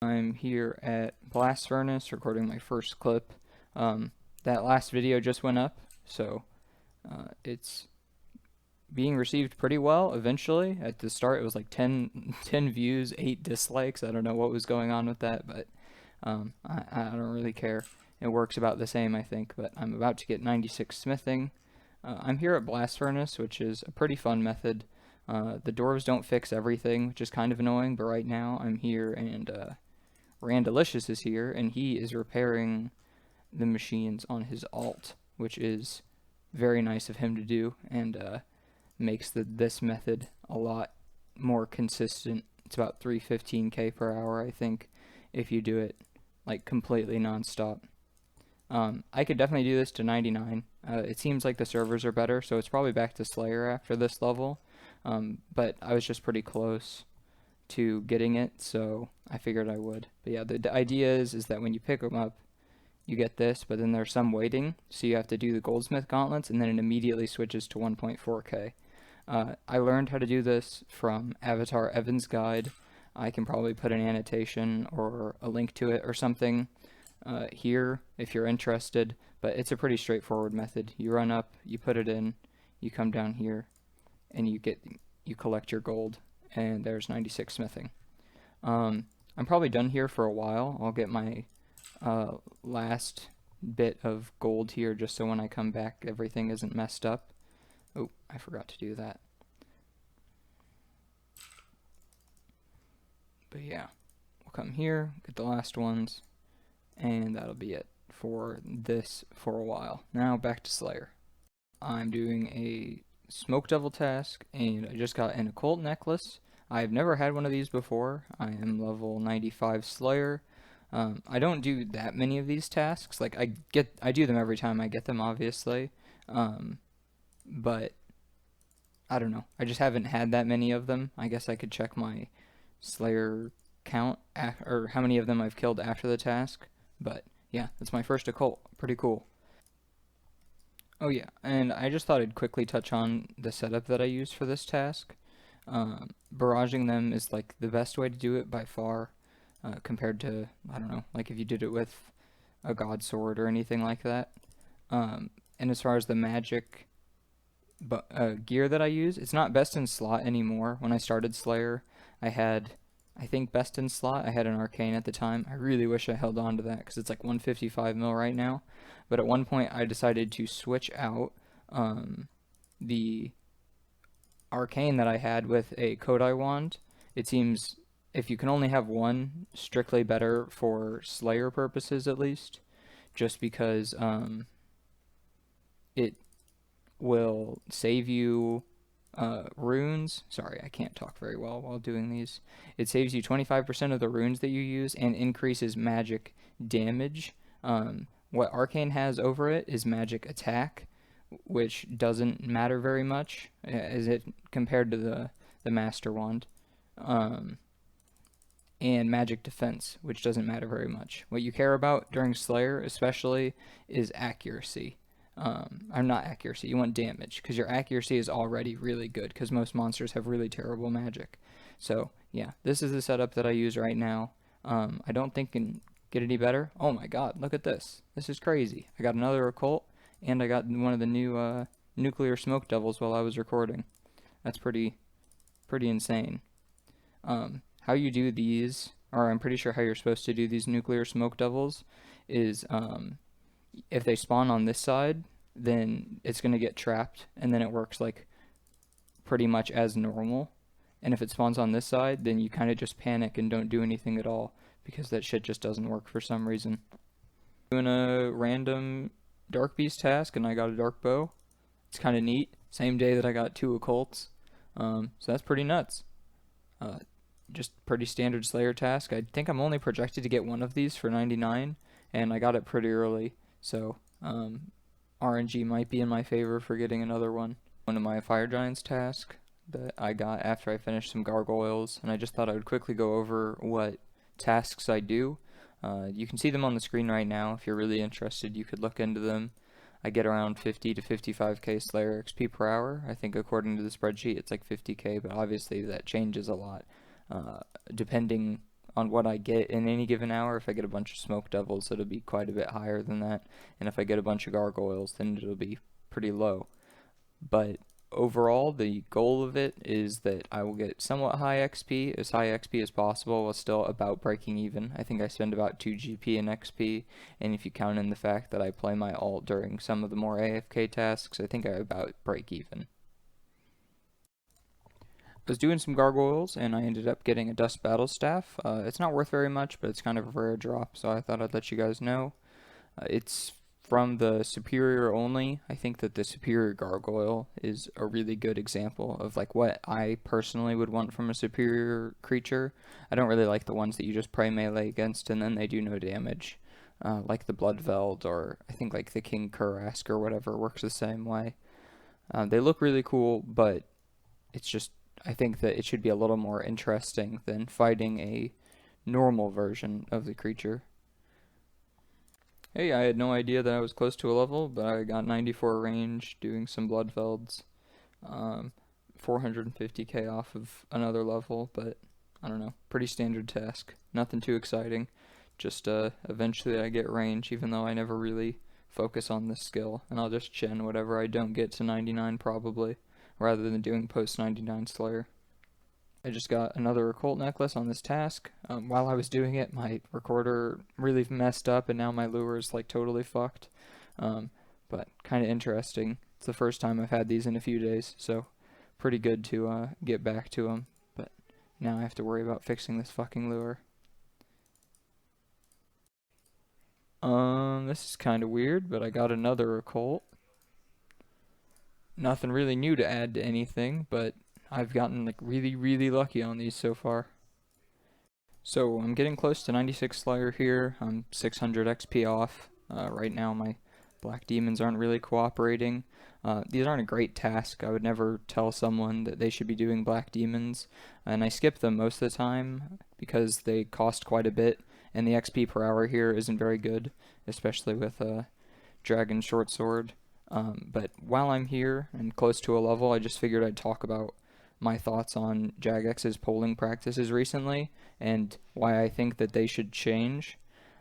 I'm here at Blast Furnace recording my first clip. That last video just went up, so it's being received pretty well eventually. At the start it was like 10 views, 8 dislikes. I don't know what was going on with that, but I don't really care. It works about the same, I think, but I'm about to get 96 smithing. I'm here at Blast Furnace, which is a pretty fun method. The dwarves don't fix everything, which is kind of annoying, but right now I'm here and Randalicious is here, and he is repairing the machines on his alt, which is very nice of him to do, and makes this method a lot more consistent. It's about 315k per hour, I think, if you do it like completely non-stop. I could definitely do this to 99. It seems like the servers are better, so it's probably back to Slayer after this level, but I was just pretty close to getting it, so I figured I would. But yeah, the idea is that when you pick them up, you get this, but then there's some waiting, so you have to do the goldsmith gauntlets, and then it immediately switches to 1.4k. I learned how to do this from Avatar Evan's guide. I can probably put an annotation or a link to it or something here if you're interested, but it's a pretty straightforward method. You run up, you put it in, you come down here, and you collect your gold, and there's 96 smithing. I'm probably done here for a while. I'll get my last bit of gold here just so when I come back everything isn't messed up. Oh, I forgot to do that. But yeah, we'll come here, get the last ones, and that'll be it for this for a while. Now back to Slayer. I'm doing a Smoke Devil task, and I just got an occult necklace. I've never had one of these before. I am level 95 Slayer. I don't do that many of these tasks. Like I do them every time I get them, obviously. But I don't know. I just haven't had that many of them. I guess I could check my Slayer count or how many of them I've killed after the task. But yeah, that's my first occult. Pretty cool. Oh yeah, and I just thought I'd quickly touch on the setup that I use for this task. Barraging them is like the best way to do it by far, compared to, I don't know, like if you did it with a god sword or anything like that. And as far as the magic gear that I use, it's not best in slot anymore. When I started Slayer, I had, I think, best in slot. I had an arcane at the time. I really wish I held on to that because it's like 155 mil right now. But at one point I decided to switch out the arcane that I had with a Kodai wand. It seems if you can only have one, strictly better for Slayer purposes at least, just because it will save you runes. Sorry, I can't talk very well while doing these. It saves you 25% of the runes that you use and increases magic damage. What Arcane has over it is magic attack, which doesn't matter very much as it compared to the Master Wand. And magic defense, which doesn't matter very much. What you care about during Slayer especially is accuracy. I'm not accuracy, you want damage, because your accuracy is already really good, because most monsters have really terrible magic. So yeah, this is the setup that I use right now. I don't think can get any better. Oh my god, look at this. This is crazy. I got another occult, and I got one of the new nuclear smoke devils while I was recording. That's pretty insane. How you do these, or I'm pretty sure how you're supposed to do these nuclear smoke devils, is if they spawn on this side, then it's going to get trapped, and then it works like pretty much as normal. And if it spawns on this side, then you kind of just panic and don't do anything at all, because that shit just doesn't work for some reason. Doing a random Dark Beast task, and I got a Dark Bow. It's kind of neat. Same day that I got 2 occults. So that's pretty nuts. Just pretty standard Slayer task. I think I'm only projected to get one of these for 99, and I got it pretty early. So, RNG might be in my favor for getting another one. One of my Fire Giants task that I got after I finished some Gargoyles, and I just thought I would quickly go over what tasks I do. You can see them on the screen right now. If you're really interested, you could look into them. I get around 50 to 55k Slayer XP per hour. I think according to the spreadsheet it's like 50k, but obviously that changes a lot depending on what I get in any given hour. If I get a bunch of smoke devils, it'll be quite a bit higher than that, and if I get a bunch of gargoyles, then it'll be pretty low. But overall, the goal of it is that I will get somewhat high XP, as high XP as possible, while still about breaking even. I think I spend about 2 GP in XP, and if you count in the fact that I play my ult during some of the more AFK tasks, I think I about break even. I was doing some gargoyles, and I ended up getting a dust battle staff. It's not worth very much, but it's kind of a rare drop, so I thought I'd let you guys know. It's from the superior only. I think that the superior gargoyle is a really good example of like what I personally would want from a superior creature. I don't really like the ones that you just pray melee against and then they do no damage, like the Bloodveld, or I think like the King Kurask or whatever works the same way. They look really cool, but it's just, I think that it should be a little more interesting than fighting a normal version of the creature. Hey, I had no idea that I was close to a level, but I got 94 range doing some Bloodvelds. 450k off of another level, but I don't know, pretty standard task. Nothing too exciting. Just eventually I get range, even though I never really focus on this skill, and I'll just chin whatever I don't get to 99 probably, rather than doing post 99 Slayer. I just got another occult necklace on this task. While I was doing it, my recorder really messed up, and now my lure is like totally fucked. But kind of interesting. It's the first time I've had these in a few days, so pretty good to get back to them. But now I have to worry about fixing this fucking lure. This is kind of weird, but I got another occult. Nothing really new to add to anything, but I've gotten like really lucky on these so far. So I'm getting close to 96 Slayer here. I'm 600 XP off. Right now my black demons aren't really cooperating. These aren't a great task. I would never tell someone that they should be doing black demons, and I skip them most of the time because they cost quite a bit, and the XP per hour here isn't very good, especially with Dragon Short Sword. But while I'm here and close to a level, I just figured I'd talk about my thoughts on Jagex's polling practices recently and why I think that they should change.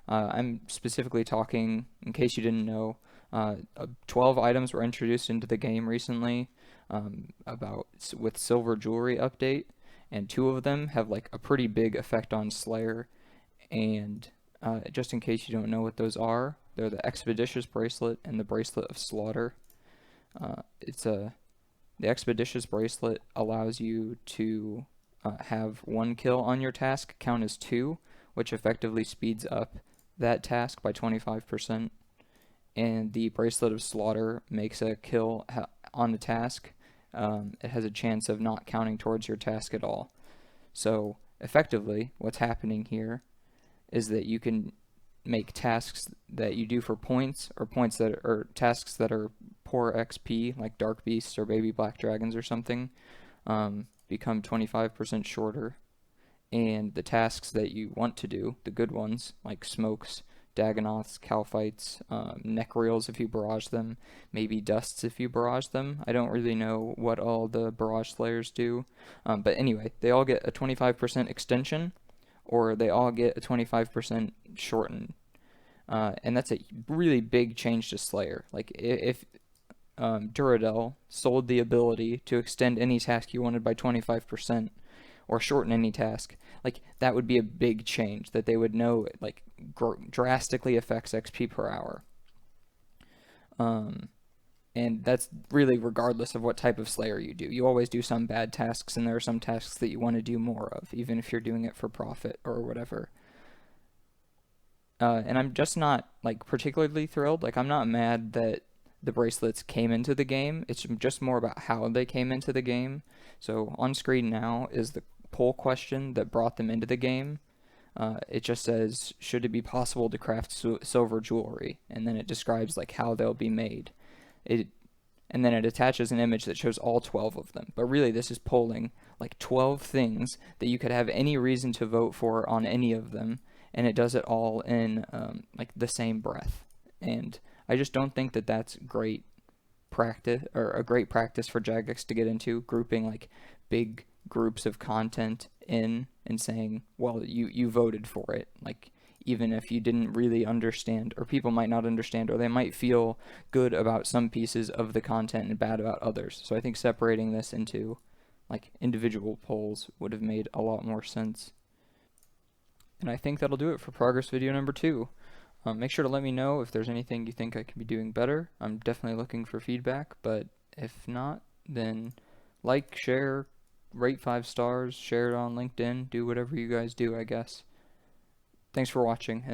I'm specifically talking, in case you didn't know, 12 items were introduced into the game recently with Silver Jewelry update, and 2 of them have like a pretty big effect on Slayer. And just in case you don't know what those are, they're the Expeditious Bracelet and the Bracelet of Slaughter. The Expeditious Bracelet allows you to have 1 kill on your task count as 2, which effectively speeds up that task by 25%. And the Bracelet of Slaughter makes a kill on the task. It has a chance of not counting towards your task at all. So effectively, what's happening here is that you can make tasks that you do for points, or tasks that are poor XP, like Dark Beasts or Baby Black Dragons or something, become 25% shorter. And the tasks that you want to do, the good ones, like Smokes, Dagonoths, Calphites, Necreals if you barrage them, maybe Dusts if you barrage them. I don't really know what all the barrage slayers do. But anyway, they all get a 25% extension, or they all get a 25% shorten. And that's a really big change to Slayer. Like, if Duradel sold the ability to extend any task you wanted by 25%, or shorten any task, like, that would be a big change that they would know, like, drastically affects XP per hour. And that's really regardless of what type of Slayer you do. You always do some bad tasks, and there are some tasks that you want to do more of, even if you're doing it for profit or whatever. And I'm just not, like, particularly thrilled. Like, I'm not mad that the bracelets came into the game. It's just more about how they came into the game. So on screen now is the poll question that brought them into the game. It just says, should it be possible to craft silver jewelry? And then it describes like how they'll be made. And then it attaches an image that shows all 12 of them. But really this is polling like 12 things that you could have any reason to vote for on any of them. And it does it all in like the same breath. And I just don't think that that's great practice, or a great practice for Jagex to get into, grouping like big groups of content in and saying, well, you voted for it. Like, even if you didn't really understand, or people might not understand, or they might feel good about some pieces of the content and bad about others. So I think separating this into like individual polls would have made a lot more sense. And I think that'll do it for progress video number 2. Make sure to let me know if there's anything you think I can be doing better. I'm definitely looking for feedback, but if not, then like, share, rate 5 stars, share it on LinkedIn, do whatever you guys do, I guess. Thanks for watching.